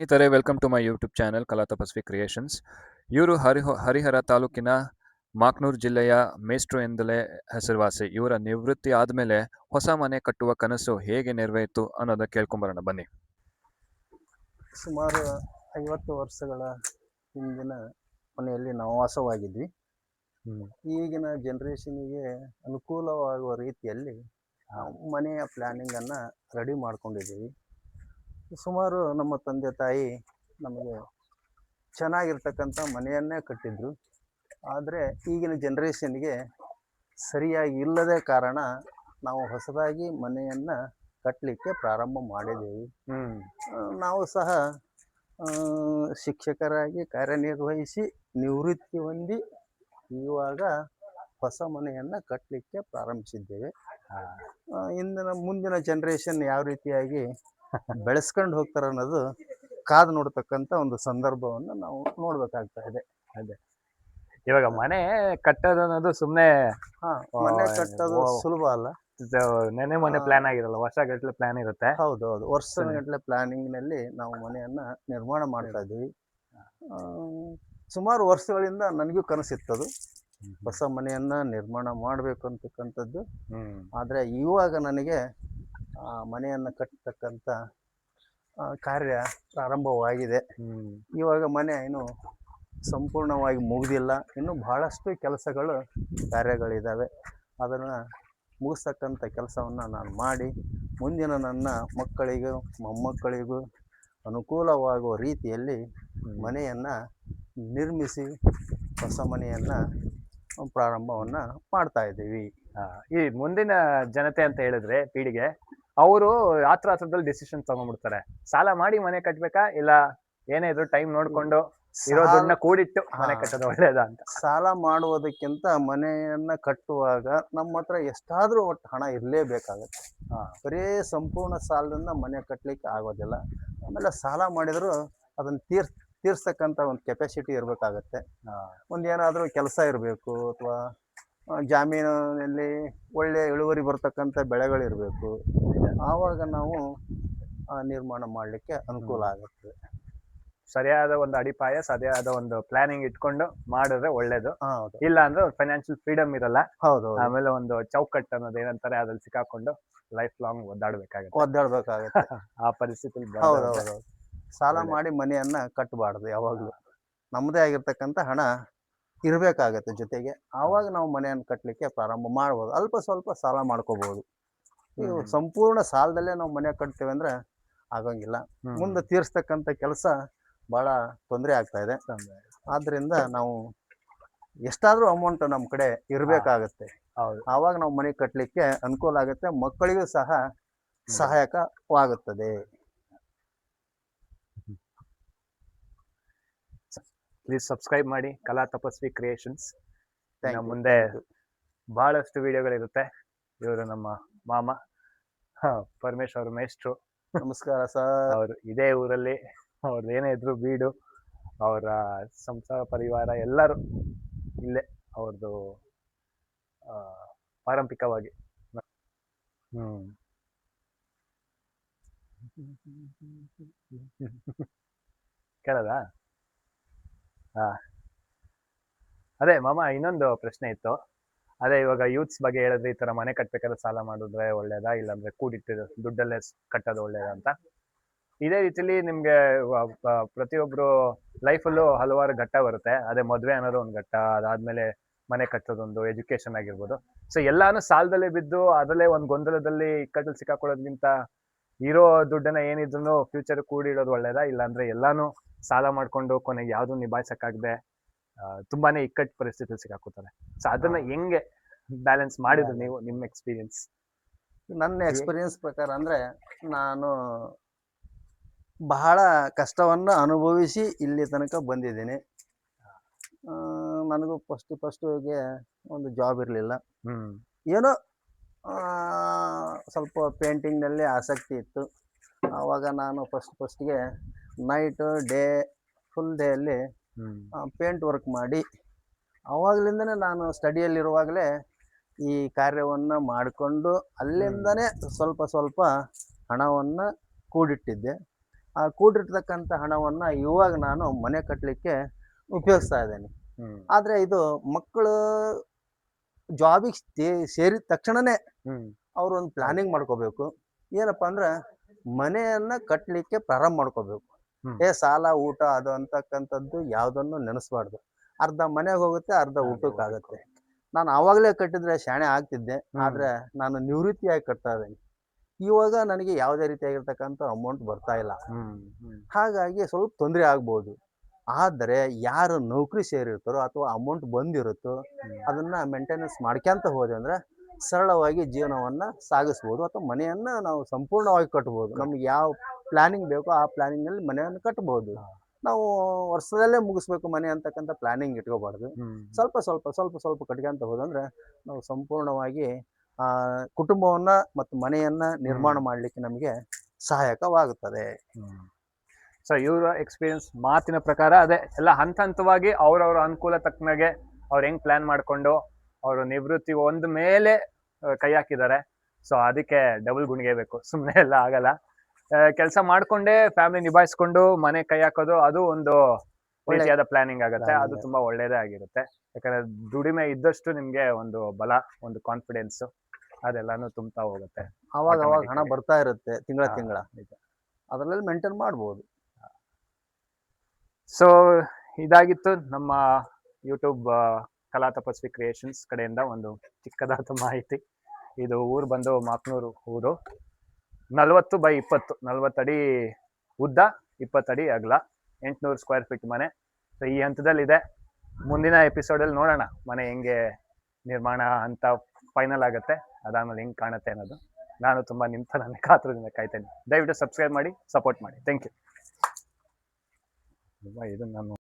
ಸ್ನೇಹಿತರೆ, welcome to my YouTube channel Kala Tapasvi creations. ಇವರು ಹರಿಹರ ತಾಲೂಕಿನ ಮಾಕ್ನೂರು ಜಿಲ್ಲೆಯ ಮೇಷ್ಟ್ರು ಎಂದಲೇ ಹೆಸರುವಾಸಿ. ಇವರ ನಿವೃತ್ತಿ ಆದಮೇಲೆ ಹೊಸ ಮನೆ ಕಟ್ಟುವ ಕನಸು ಹೇಗೆ ನೆರವೇರಿತು ಅನ್ನೋದನ್ನ ಕೇಳ್ಕೊಂಬರೋಣ ಬನ್ನಿ. ಸುಮಾರು 50 ವರ್ಷಗಳ ಹಿಂದಿನ ಮನೆಯಲ್ಲಿ ನಾವು ವಾಸವಾಗಿದ್ವಿ. ಈಗಿನ ಜನ್ರೇಷನಿಗೆ ಅನುಕೂಲವಾಗುವ ರೀತಿಯಲ್ಲಿ ಮನೆಯ ಪ್ಲ್ಯಾನಿಂಗನ್ನು ರೆಡಿ ಮಾಡ್ಕೊಂಡಿದ್ದೀವಿ. ಸುಮಾರು ನಮ್ಮ ತಂದೆ ತಾಯಿ ನಮಗೆ ಚೆನ್ನಾಗಿರ್ತಕ್ಕಂಥ ಮನೆಯನ್ನೇ ಕಟ್ಟಿದ್ರು. ಆದರೆ ಈಗಿನ ಜನ್ರೇಷನ್ಗೆ ಸರಿಯಾಗಿ ಇಲ್ಲದ ಕಾರಣ ನಾವು ಹೊಸದಾಗಿ ಮನೆಯನ್ನು ಕಟ್ಟಲಿಕ್ಕೆ ಪ್ರಾರಂಭ ಮಾಡಿದ್ದೀವಿ. ನಾವು ಸಹ ಶಿಕ್ಷಕರಾಗಿ ಕಾರ್ಯನಿರ್ವಹಿಸಿ ನಿವೃತ್ತಿ ಹೊಂದಿ ಇವಾಗ ಹೊಸ ಮನೆಯನ್ನು ಕಟ್ಟಲಿಕ್ಕೆ ಪ್ರಾರಂಭಿಸಿದ್ದೇವೆ. ಮುಂದಿನ ಜನ್ರೇಷನ್ ಯಾವ ರೀತಿಯಾಗಿ ಬೆಳೆಸ್ಕೊಂಡು ಹೋಗ್ತಾರೆ ಅನ್ನೋದು ಕಾದು ನೋಡ್ತಕ್ಕಂಥ ಒಂದು ಸಂದರ್ಭವನ್ನು ನಾವು ನೋಡ್ಬೇಕಾಗ್ತಾ ಇದೆ. ಅದೇ ಇವಾಗ ಮನೆ ಕಟ್ಟೋದು ಅನ್ನೋದು ಸುಮ್ಮನೆ ಮನೆ ಕಟ್ಟೋದು ಸುಲಭ ಅಲ್ಲ. ನೆನೆ ಮೊನ್ನೆ ಪ್ಲಾನ್ ಆಗಿರಲ್ಲ, ವರ್ಷಗಟ್ಟಲೆ ಪ್ಲಾನ್ ಇರುತ್ತೆ. ಹೌದೌದು, ವರ್ಷಗಟ್ಟಲೆ ಪ್ಲಾನಿಂಗ್ನಲ್ಲಿ ನಾವು ಮನೆಯನ್ನ ನಿರ್ಮಾಣ ಮಾಡ್ತಾ ಇದ್ದೀವಿ. ಸುಮಾರು ವರ್ಷಗಳಿಂದ ನನಗೂ ಕನಸಿತ್ತದು, ಹೊಸ ಮನೆಯನ್ನ ನಿರ್ಮಾಣ ಮಾಡಬೇಕು ಅಂತಕ್ಕಂಥದ್ದು. ಆದರೆ ಇವಾಗ ನನಗೆ ಮನೆಯನ್ನು ಕಟ್ಟತಕ್ಕಂಥ ಕಾರ್ಯ ಪ್ರಾರಂಭವಾಗಿದೆ. ಇವಾಗ ಮನೆ ಇನ್ನು ಸಂಪೂರ್ಣವಾಗಿ ಮುಗಿದಿಲ್ಲ, ಇನ್ನು ಬಹಳಷ್ಟು ಕೆಲಸಗಳು ಕಾರ್ಯಗಳಿದ್ದಾವೆ. ಅದನ್ನು ಮುಗಿಸ್ತಕ್ಕಂಥ ಕೆಲಸವನ್ನು ನಾನು ಮಾಡಿ ಮುಂದಿನ ನನ್ನ ಮಕ್ಕಳಿಗೂ ಮೊಮ್ಮಕ್ಕಳಿಗೂ ಅನುಕೂಲವಾಗುವ ರೀತಿಯಲ್ಲಿ ಮನೆಯನ್ನು ನಿರ್ಮಿಸಿ ಹೊಸ ಮನೆಯನ್ನು ಪ್ರಾರಂಭವನ್ನು ಮಾಡ್ತಾ ಇದ್ದೀವಿ. ಈ ಮುಂದಿನ ಜನತೆ ಅಂತ ಹೇಳಿದ್ರೆ ಪೀಳಿಗೆ, ಅವರು ಹತ್ರದಲ್ಲಿ ಡಿಸಿಷನ್ ತಗೊಂಡ್ಬಿಡ್ತಾರೆ. ಸಾಲ ಮಾಡಿ ಮನೆ ಕಟ್ಬೇಕಾ, ಇಲ್ಲ ಏನೇ ಇದ್ರು ಟೈಮ್ ನೋಡ್ಕೊಂಡು ಇರೋದನ್ನ ಕೂಡಿಟ್ಟು ಮನೆ ಕಟ್ಟೋದು ಒಳ್ಳೇದಾ ಅಂತ. ಸಾಲ ಮಾಡುವುದಕ್ಕಿಂತ ಮನೆಯನ್ನ ಕಟ್ಟುವಾಗ ನಮ್ಮ ಹತ್ರ ಎಷ್ಟಾದ್ರೂ ಒಟ್ಟು ಹಣ ಇರಲೇಬೇಕಾಗತ್ತೆ. ಬರೀ ಸಂಪೂರ್ಣ ಸಾಲದಿಂದ ಮನೆ ಕಟ್ಟಲಿಕ್ಕೆ ಆಗೋದಿಲ್ಲ. ಆಮೇಲೆ ಸಾಲ ಮಾಡಿದ್ರು ಅದನ್ನ ತೀರ್ಸ್ತಕ್ಕಂಥ ಒಂದು ಕೆಪಾಸಿಟಿ ಇರಬೇಕಾಗತ್ತೆ. ಒಂದೇನಾದ್ರೂ ಕೆಲಸ ಇರಬೇಕು, ಅಥವಾ ಜಾಮೀನಿನಲ್ಲಿ ಒಳ್ಳೆ ಇಳುವರಿ ಬರ್ತಕ್ಕಂಥ ಬೆಳೆಗಳಿರಬೇಕು. ಆವಾಗ ನಾವು ನಿರ್ಮಾಣ ಮಾಡಲಿಕ್ಕೆ ಅನುಕೂಲ ಆಗುತ್ತೆ. ಸರಿಯಾದ ಒಂದು ಅಡಿಪಾಯ, ಸರಿಯಾದ ಒಂದು ಪ್ಲಾನಿಂಗ್ ಇಟ್ಕೊಂಡು ಮಾಡಿದ್ರೆ ಒಳ್ಳೇದು. ಇಲ್ಲ ಅಂದ್ರೆ ಫೈನಾನ್ಷಿಯಲ್ ಫ್ರೀಡಮ್ ಇರಲ್ಲ. ಹೌದು. ಆಮೇಲೆ ಒಂದು ಚೌಕಟ್ಟು ಅನ್ನೋದು ಏನಂತಾರೆ, ಅದ್ರಲ್ಲಿ ಸಿಕ್ಕಾಕೊಂಡು ಲೈಫ್ ಲಾಂಗ್ ಒದ್ದಾಡ್ಬೇಕಾಗತ್ತೆ ಆ ಪರಿಸ್ಥಿತಿ. ಹೌದೌದು. ಸಾಲ ಮಾಡಿ ಮನೆಯನ್ನ ಕಟ್ಟಬಾರ್ದು ಯಾವಾಗಲೂ. ನಮ್ಮದೇ ಆಗಿರ್ತಕ್ಕಂಥ ಹಣ ಇರಬೇಕಾಗತ್ತೆ ಜೊತೆಗೆ. ಆವಾಗ ನಾವು ಮನೆಯನ್ನು ಕಟ್ಟಲಿಕ್ಕೆ ಪ್ರಾರಂಭ ಮಾಡ್ಬೋದು. ಅಲ್ಪ ಸ್ವಲ್ಪ ಸಾಲ ಮಾಡ್ಕೋಬಹುದು. ನೀವು ಸಂಪೂರ್ಣ ಸಾಲದಲ್ಲೇ ನಾವು ಮನೆ ಕಟ್ತೇವೆ ಅಂದ್ರೆ ಆಗಂಗಿಲ್ಲ. ಮುಂದೆ ತೀರ್ಸ್ತಕ್ಕಂಥ ಕೆಲಸ ಬಹಳ ತೊಂದರೆ ಆಗ್ತಾ ಇದೆ. ಆದ್ರಿಂದ ನಾವು ಎಷ್ಟಾದ್ರೂ ಅಮೌಂಟ್ ನಮ್ಮ ಕಡೆ ಇರಬೇಕಾಗತ್ತೆ. ಆವಾಗ ನಾವು ಮನೆ ಕಟ್ಟಲಿಕ್ಕೆ ಅನುಕೂಲ ಆಗುತ್ತೆ, ಮಕ್ಕಳಿಗೂ ಸಹ ಸಹಾಯಕವಾಗುತ್ತದೆ. ಪ್ಲೀಸ್ ಸಬ್ಸ್ಕ್ರೈಬ್ ಮಾಡಿ ಕಲಾ ತಪಸ್ವಿ ಕ್ರಿಯೇಷನ್ಸ್. ಮುಂದೆ ಬಹಳಷ್ಟು ವಿಡಿಯೋಗಳಿರುತ್ತೆ. ಇವರು ನಮ್ಮ ಮಾಮ ಪರಮೇಶ್ ಅವರು ಮೇಷ್ಟ್ರು. ನಮಸ್ಕಾರ ಸರ್. ಅವರು ಇದೇ ಊರಲ್ಲಿ, ಅವ್ರದ್ದು ಏನೇ ಇದ್ರು ಬೀಡು, ಅವರ ಸಂಸಾರ ಪರಿವಾರ ಎಲ್ಲರೂ ಇಲ್ಲೇ. ಅವ್ರದ್ದು ಪಾರಂಪರಿಕವಾಗಿ ಕೇಳದ. ಅದೇ ಮಾಮ, ಇನ್ನೊಂದು ಪ್ರಶ್ನೆ ಇತ್ತು. ಅದೇ ಇವಾಗ ಯೂತ್ಸ್ ಬಗ್ಗೆ ಹೇಳಿದ್ರೆ, ಈ ತರ ಮನೆ ಕಟ್ಬೇಕಾದ್ರೆ ಸಾಲ ಮಾಡಿದ್ರೆ ಒಳ್ಳೇದಾ, ಇಲ್ಲಾಂದ್ರೆ ಕೂಡಿಟ್ಟು ದುಡ್ಡಲ್ಲೇ ಕಟ್ಟೋದು ಒಳ್ಳೇದಾ ಅಂತ. ಇದೇ ರೀತಿಲಿ ನಿಮ್ಗೆ ಪ್ರತಿಯೊಬ್ರು ಲೈಫಲ್ಲೂ ಹಲವಾರು ಘಟ್ಟ ಬರುತ್ತೆ. ಅದೇ ಮದ್ವೆ ಅನ್ನೋದು ಒಂದು ಘಟ್ಟ, ಅದಾದ್ಮೇಲೆ ಮನೆ ಕಟ್ಟೋದೊಂದು, ಎಜುಕೇಶನ್ ಆಗಿರ್ಬೋದು. ಸೊ ಎಲ್ಲಾನು ಸಾಲದಲ್ಲೇ ಬಿದ್ದು ಅದರಲ್ಲೇ ಒಂದು ಗೊಂದಲದಲ್ಲಿ ಇಕ್ಕಟ್ಟಲ್ಲಿ ಸಿಕ್ಕಾಕೊಳ್ಳೋದ್ಗಿಂತ ಇರೋ ದುಡ್ಡನ್ನ ಏನಿದ್ರು ಫ್ಯೂಚರ್ ಕೂಡಿಡೋದು ಒಳ್ಳೇದಾ, ಇಲ್ಲಾಂದ್ರೆ ಎಲ್ಲಾನು ಸಾಲ ಮಾಡ್ಕೊಂಡು ಕೊನೆಗೆ ಯಾವ್ದು ನಿಭಾಯಿಸಕ್ಕಾಗದೆ ತುಂಬಾನೇ ಇಕ್ಕಟ್ಟು ಪರಿಸ್ಥಿತಿ ಸಿಕ್ಕಾಕೋತಾರೆ. ಸೊ ಅದನ್ನ ಹೆಂಗೆ ಬ್ಯಾಲೆನ್ಸ್ ಮಾಡಿದ್ರು ನೀವು, ನಿಮ್ಮ ಎಕ್ಸ್ಪೀರಿಯನ್ಸ್? ನನ್ನ ಎಕ್ಸ್ಪೀರಿಯನ್ಸ್ ಪ್ರಕಾರ ಅಂದ್ರೆ, ನಾನು ಬಹಳ ಕಷ್ಟವನ್ನು ಅನುಭವಿಸಿ ಇಲ್ಲಿ ತನಕ ಬಂದಿದ್ದೀನಿ. ನನಗೂ ಫಸ್ಟಿಗೆ ಒಂದು ಜಾಬ್ ಇರಲಿಲ್ಲ. ಏನೋ ಸ್ವಲ್ಪ ಪೇಂಟಿಂಗ್ನಲ್ಲಿ ಆಸಕ್ತಿ ಇತ್ತು. ಆವಾಗ ನಾನು ಫಸ್ಟ್ಗೆ ನೈಟ್ ಡೇ ಫುಲ್ ಡೇ ಅಲ್ಲಿ ಪೇಂಟ್ ವರ್ಕ್ ಮಾಡಿ, ಆವಾಗಲಿಂದನೇ ನಾನು ಸ್ಟಡಿಯಲ್ಲಿರುವಾಗಲೇ ಈ ಕಾರ್ಯವನ್ನು ಮಾಡಿಕೊಂಡು ಅಲ್ಲಿಂದನೇ ಸ್ವಲ್ಪ ಹಣವನ್ನು ಕೂಡಿಟ್ಟಿದ್ದೆ. ಆ ಕೂಡಿರ್ತಕ್ಕಂಥ ಹಣವನ್ನು ಇವಾಗ ನಾನು ಮನೆ ಕಟ್ಟಲಿಕ್ಕೆ ಉಪಯೋಗಿಸ್ತಾ ಇದ್ದೇನೆ. ಹ್ಮ್ ಆದರೆ ಇದು ಮಕ್ಕಳು ಜಾಬಿಗೆ ಸೇರಿದ ತಕ್ಷಣನೇ ಹ್ಮ್ ಅವರು ಒಂದು ಪ್ಲಾನಿಂಗ್ ಮಾಡ್ಕೋಬೇಕು. ಏನಪ್ಪ ಅಂದ್ರೆ ಮನೆಯನ್ನು ಕಟ್ಟಲಿಕ್ಕೆ ಪ್ರಾರಂಭ ಮಾಡ್ಕೋಬೇಕು. ಹ್ಮ್. ಸಾಲ ಊಟ ಅದು ಅಂತಕ್ಕಂಥದ್ದು ಯಾವುದನ್ನು ನೆನೆಸ್ಬಾರ್ದು. ಅರ್ಧ ಮನೆಗೆ ಹೋಗುತ್ತೆ, ಅರ್ಧ ಊಟಕ್ಕಾಗತ್ತೆ. ನಾನು ಆವಾಗಲೇ ಕಟ್ಟಿದ್ರೆ ಶಾಣೆ ಆಗ್ತಿದ್ದೆ. ಆದರೆ ನಾನು ನಿವೃತ್ತಿಯಾಗಿ ಕಟ್ತಾ ಇದ್ದೀನಿ. ಇವಾಗ ನನಗೆ ಯಾವುದೇ ರೀತಿಯಾಗಿರ್ತಕ್ಕಂಥ ಅಮೌಂಟ್ ಬರ್ತಾ ಇಲ್ಲ. ಹ್ಮ್ ಹ್ಮ್ ಹಾಗಾಗಿ ಸ್ವಲ್ಪ ತೊಂದರೆ ಆಗ್ಬೋದು. ಆದರೆ ಯಾರು ನೌಕರಿ ಸೇರಿರ್ತಾರೋ ಅಥವಾ ಅಮೌಂಟ್ ಬಂದಿರುತ್ತೋ ಅದನ್ನು ಮೇಂಟೆನೆನ್ಸ್ ಮಾಡ್ಕೊಂತ ಹೋದೆ ಅಂದರೆ ಸರಳವಾಗಿ ಜೀವನವನ್ನು ಸಾಗಿಸ್ಬೋದು ಅಥವಾ ಮನೆಯನ್ನು ನಾವು ಸಂಪೂರ್ಣವಾಗಿ ಕಟ್ಬೋದು. ನಮ್ಗೆ ಯಾವ ಪ್ಲ್ಯಾನಿಂಗ್ ಬೇಕೋ ಆ ಪ್ಲ್ಯಾನಿಂಗ್ನಲ್ಲಿ ಮನೆಯನ್ನು ಕಟ್ಬೋದು. ನಾವು ವರ್ಷದಲ್ಲೇ ಮುಗಿಸ್ಬೇಕು ಮನೆ ಅಂತಕ್ಕಂಥ ಪ್ಲ್ಯಾನಿಂಗ್ ಇಟ್ಕೋಬಾರ್ದು. ಹ್ಮ್ ಸ್ವಲ್ಪ ಸ್ವಲ್ಪ ಸ್ವಲ್ಪ ಸ್ವಲ್ಪ ಕಟ್ಕೊಂತ ಹೋದಂದ್ರೆ ನಾವು ಸಂಪೂರ್ಣವಾಗಿ ಕುಟುಂಬವನ್ನು ಮತ್ತು ಮನೆಯನ್ನು ನಿರ್ಮಾಣ ಮಾಡಲಿಕ್ಕೆ ನಮಗೆ ಸಹಾಯಕವಾಗುತ್ತದೆ. ಸೊ ಇವರ ಎಕ್ಸ್ಪೀರಿಯನ್ಸ್ ಮಾತಿನ ಪ್ರಕಾರ ಅದೇ ಎಲ್ಲ ಹಂತ ಹಂತವಾಗಿ ಅವ್ರವ್ರ ಅನುಕೂಲ ತಕ್ಕನಾಗೆ ಅವ್ರು ಹೆಂಗ್ ಪ್ಲಾನ್ ಮಾಡ್ಕೊಂಡು ಅವರು ನಿವೃತ್ತಿ ಒಂದ್ ಮೇಲೆ ಕೈ ಹಾಕಿದ್ದಾರೆ. ಸೊ ಅದಕ್ಕೆ ಡಬಲ್ ಗುಣಿಗೆ ಬೇಕು, ಸುಮ್ಮನೆ ಎಲ್ಲ ಆಗಲ್ಲ. ಕೆಲಸ ಮಾಡ್ಕೊಂಡೇ ಫ್ಯಾಮಿಲಿ ನಿಭಾಯಿಸ್ಕೊಂಡು ಮನೆ ಕೈ ಹಾಕೋದು ಅದು ಒಂದು ರೀತಿಯಾದ ಪ್ಲಾನಿಂಗ್ ಆಗುತ್ತೆ. ಅದು ತುಂಬಾ ಒಳ್ಳೇದೇ ಆಗಿರುತ್ತೆ. ಯಾಕಂದ್ರೆ ದುಡಿಮೆ ಇದ್ದಷ್ಟು ನಿಮ್ಗೆ ಒಂದು ಬಲ, ಒಂದು ಕಾನ್ಫಿಡೆನ್ಸ್ ಅದೆಲ್ಲಾನು ತುಂಬ್ತಾ ಹೋಗುತ್ತೆ. ಅವಾಗ ಹಣ ಬರ್ತಾ ಇರುತ್ತೆ ತಿಂಗಳ ಅದರಲ್ಲಿ ಮೇಂಟೈನ್ ಮಾಡ್ಬೋದು. ಸೊ ಇದಾಗಿತ್ತು ನಮ್ಮ ಯೂಟ್ಯೂಬ್ ಕಲಾ ತಪಸ್ವಿ ಕ್ರಿಯೇಷನ್ಸ್ ಕಡೆಯಿಂದ ಒಂದು ಚಿಕ್ಕದಾದ ಮಾಹಿತಿ. ಇದು ಊರು ಬಂದು ಮಾಕ್ನೂರು ಊರು. 40x20, 40 ಅಡಿ ಉದ್ದ, 20 ಅಡಿ ಅಗಲ, 800 ಸ್ಕ್ವೇರ್ ಫೀಟ್ ಮನೆ. ಸೊ ಈ ಹಂತದಲ್ಲಿದೆ. ಮುಂದಿನ ಎಪಿಸೋಡಲ್ಲಿ ನೋಡೋಣ ಮನೆ ಹೆಂಗೆ ನಿರ್ಮಾಣ ಅಂತ ಫೈನಲ್ ಆಗುತ್ತೆ, ಅದಾದ್ಮೇಲೆ ಹೆಂಗೆ ಕಾಣುತ್ತೆ ಅನ್ನೋದು. ನಾನು ತುಂಬ ನಿಮ್ಮ ಥರನೇ ಕಾತರದಿಂದ ಕಾಯ್ತೇನೆ. ದಯವಿಟ್ಟು ಸಬ್ಸ್ಕ್ರೈಬ್ ಮಾಡಿ, ಸಪೋರ್ಟ್ ಮಾಡಿ. Thank you. ಇದು ನಾನು